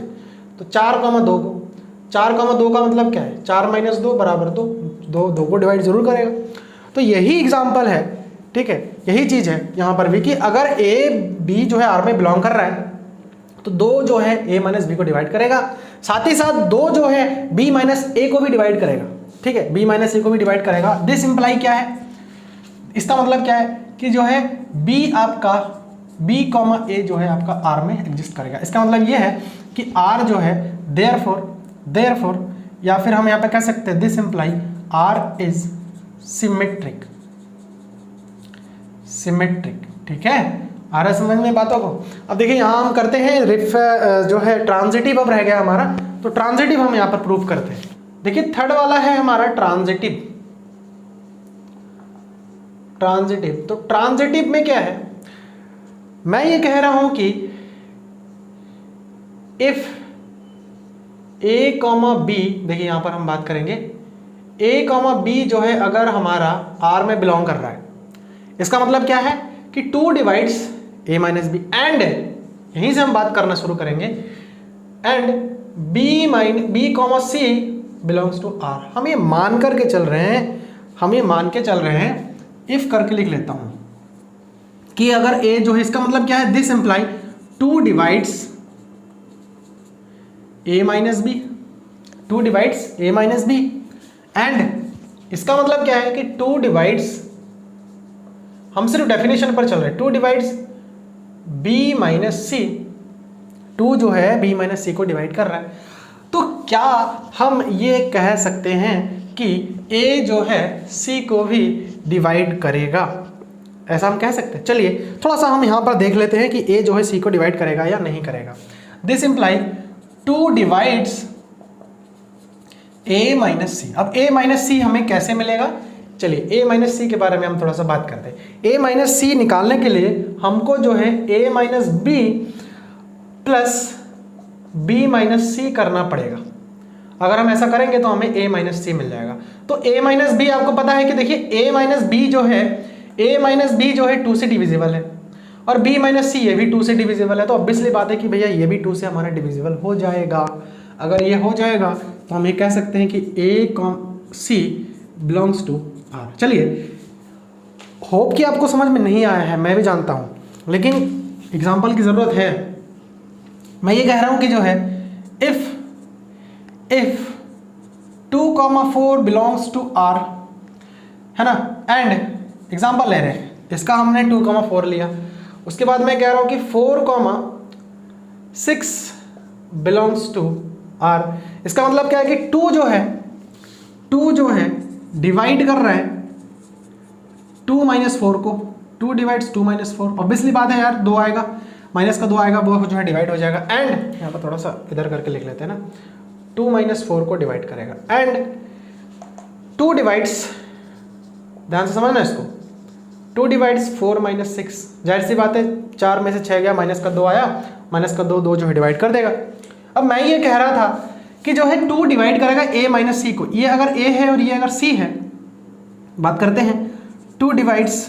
तो 4,2 को, 4,2 का मतलब क्या है? 4 माइनस 2 बराबर 2, 2 को डिवाइड जरूर करेगा। तो यही एग्जाम्पल है, ठीक है, यही चीज है यहाँ पर भी कि अगर A B जो है R में बिलोंग कर रहा है तो 2 जो है A माइनस B को डिवाइड करेगा, साथ ही साथ 2 जो है B माइनस A को भी डिवाइड करेगा, ठीक है, B माइनस A को भी डिवाइड करेगा। दिस इंप्लाई क्या है? इसका मतलब क्या है कि जो है B आपका B, A जो है आपका R में एग्जिस्ट करेगा। इसका मतलब ये है कि R जो है देयरफॉर या फिर हम यहाँ पे कह सकते हैं this imply R is symmetric, ठीक है। आ रहा है समझ में बातों को? अब देखिए यहाँ हम करते हैं जो है ट्रांजिटिव अब रह गया हमारा, तो ट्रांजिटिव हम यहाँ पर प्रूफ करते हैं। देखिए थर्ड वाला है हमारा ट्रांजिटिव। तो ट्रांजिटिव में क्या है? मैं ये कह रहा हूं कि इफ A, B, देखिए यहां पर हम बात करेंगे A, B जो है अगर हमारा R में बिलोंग कर रहा है, इसका मतलब क्या है कि 2 divides A minus B, and यहीं से हम बात करना शुरू करेंगे, and B, C belongs to R। हम ये मान करके चल रहे हैं, इफ करके लिख लेता हूं कि अगर A जो है, इसका मतलब क्या है? This imply 2 divides A minus B, 2 divides A minus B, and इसका मतलब क्या है कि 2 डिवाइड्स, हम सिर्फ डेफिनेशन पर चल रहे हैं, 2 डिवाइड्स B माइनस C, 2 जो है B माइनस C को डिवाइड कर रहा है। तो क्या हम ये कह सकते हैं कि A जो है C को भी डिवाइड करेगा? ऐसा हम कह सकते हैं। चलिए थोड़ा सा हम यहाँ पर देख लेते हैं कि A जो है C को डिवाइड करेगा या नहीं करेगा। This imply 2 divides A minus C। अब A माइनस C हमें कैसे मिलेगा? चलिए A माइनस C के बारे में हम थोड़ा सा बात करते हैं। A माइनस C निकालने के लिए हमको जो है A minus B plus B minus C करना पड़ेगा। अगर हम ऐसा करेंगे तो हमें A माइनस C मिल जाएगा। तो A माइनस B आपको पता है कि देखिए A माइनस B जो है a माइनस बी जो है 2 से डिविजिबल है और b माइनस सी ये भी 2 से डिविजिबल है, तो ऑब्वियसली बात है कि भैया ये भी 2 से हमारा डिविजिबल हो जाएगा। अगर ये हो जाएगा तो हम ये कह सकते हैं कि a c belongs to r। चलिए, होप कि आपको समझ में नहीं आया है, मैं भी जानता हूँ, लेकिन एग्जाम्पल की ज़रूरत है। मैं ये कह रहा हूँ कि जो है इफ 2,4 बिलोंग्स टू r, है ना, एंड एग्जाम्पल ले रहे हैं, इसका हमने 2,4 लिया, उसके बाद मैं कह रहा हूँ कि 4,6 बिलोंग्स टू r। इसका मतलब क्या है कि 2 जो है डिवाइड कर रहा है 2 माइनस 4 को, 2 डिवाइड्स 2 माइनस 4, ऑब्वियसली बात है यार, 2 आएगा, माइनस का 2 आएगा, वो जो है डिवाइड हो जाएगा। एंड यहाँ पर थोड़ा सा इधर करके लिख लेते हैं ना, 2 माइनस 4 को डिवाइड करेगा, एंड 2 डिवाइड्स, ध्यान से समझना इसको, 2 डिवाइड्स 4 माइनस 6, जाहिर सी बात है 4 में से 6 गया, माइनस का 2 आया, माइनस का 2 जो है डिवाइड कर देगा। अब मैं ये कह रहा था कि जो है 2 डिवाइड करेगा a माइनस सी को, ये अगर a है और ये अगर c है, बात करते हैं, 2 डिवाइड्स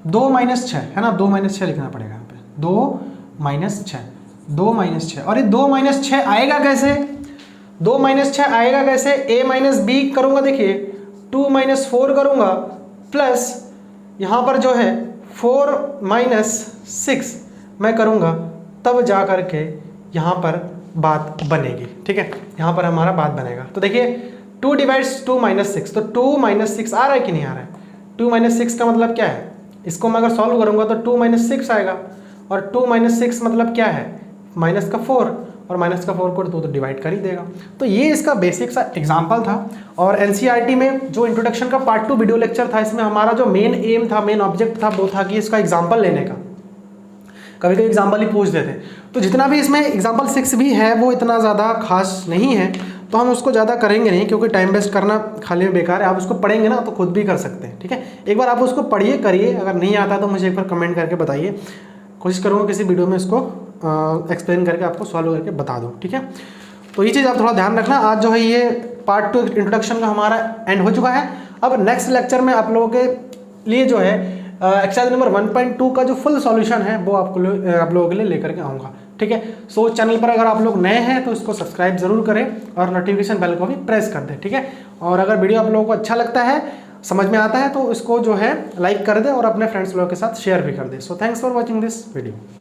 2 माइनस 6, है ना, 2 माइनस 6 लिखना पड़ेगा यहाँ पे, 2 माइनस 6, और ये 2 माइनस 6 आएगा कैसे, 2 माइनस 6 आएगा कैसे, a माइनस बी करूँगा, देखिए 2 माइनस 4 करूँगा, प्लस यहाँ पर जो है 4 माइनस 6 मैं करूँगा, तब जा कर के यहाँ पर बात बनेगी, ठीक है, यहाँ पर हमारा बात बनेगा। तो देखिए 2 डिवाइड्स 2 माइनस 6, तो 2 माइनस 6 आ रहा है कि नहीं आ रहा है, 2 माइनस 6 का मतलब क्या है, इसको मैं अगर सॉल्व करूँगा तो 2 माइनस 6 आएगा, और 2 माइनस 6 मतलब क्या है, माइनस का 4, और माइनस का 4 को तो डिवाइड कर ही देगा। तो ये इसका बेसिक सा एग्जाम्पल था, और एनसीईआरटी में जो इंट्रोडक्शन का पार्ट 2 वीडियो लेक्चर था, इसमें हमारा जो मेन एम था, मेन ऑब्जेक्ट था, वो था कि इसका एग्जाम्पल लेने का, कभी कभी एग्जाम्पल ही पूछ देते। तो जितना भी इसमें एग्जाम्पल 6 भी है वो इतना ज़्यादा खास नहीं है, तो हम उसको ज़्यादा करेंगे नहीं, क्योंकि टाइम वेस्ट करना खाली में बेकार है। आप उसको पढ़ेंगे ना तो खुद भी कर सकते हैं, ठीक है। एक बार आप उसको पढ़िए, करिए, अगर नहीं आता तो मुझे एक बार कमेंट करके बताइए, कोशिश करूँगा किसी वीडियो में इसको एक्सप्लेन करके आपको सॉल्व करके बता दूँ, ठीक है। तो ये चीज़ आप थोड़ा ध्यान रखना। आज जो है ये पार्ट 2 इंट्रोडक्शन का हमारा एंड हो चुका है। अब नेक्स्ट लेक्चर में आप लोगों के लिए जो है एक्सरसाइज नंबर 1.2 का जो फुल सॉल्यूशन है वो आप लोगों के लिए लेकर के आऊँगा, ठीक है। सो चैनल पर अगर आप लोग नए हैं तो इसको सब्सक्राइब जरूर करें और नोटिफिकेशन बेल को भी प्रेस कर दें, ठीक है। और अगर वीडियो आप लोगों को अच्छा लगता है, समझ में आता है, तो इसको जो है लाइक कर दें और अपने फ्रेंड्स लोगों के साथ शेयर भी कर दें। So thanks for watching this video.